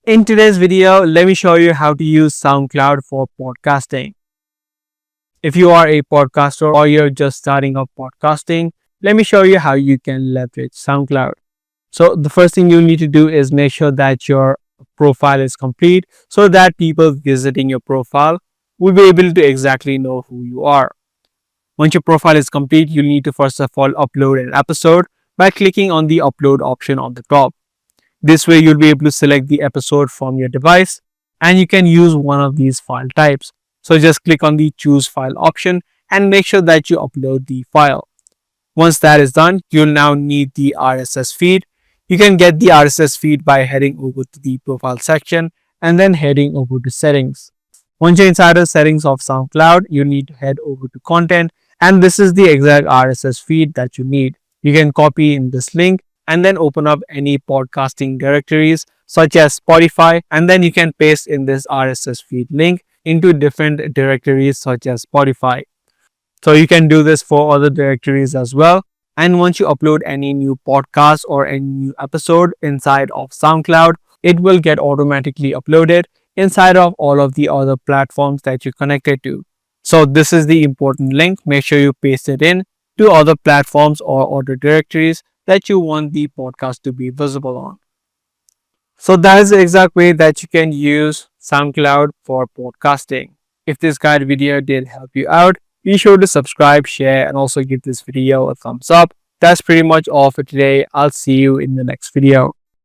In today's video, let me show you how to use SoundCloud for podcasting. If you are a podcaster or you're just starting up podcasting, let me show you how you can leverage SoundCloud. So the first thing you need to do is make sure that your profile is complete so that people visiting your profile will be able to exactly know who you are. Once your profile is complete, you need to first of all upload an episode by clicking on the upload option on the top. This way you'll be able to select the episode from your device and you can use one of these file types. So just click on the choose file option and make sure that you upload the file. Once that is done, you'll now need the RSS feed. You can get the RSS feed by heading over to the profile section and then heading over to settings. Once you're inside the settings of SoundCloud, you need to head over to content, and this is the exact RSS feed that you need. You can copy in this link and then open up any podcasting directories such as Spotify, and then you can paste in this RSS feed link into different directories such as Spotify. So you can do this for other directories as well. And once you upload any new podcast or any new episode inside of SoundCloud, it will get automatically uploaded inside of all of the other platforms that you're connected to. So this is the important link. Make sure you paste it in to other platforms or other directories that you want the podcast to be visible on. So that is the exact way that you can use SoundCloud for podcasting. If this guide video did help you out, be sure to subscribe, share, and also give this video a thumbs up. That's pretty much all for today. I'll see you in the next video.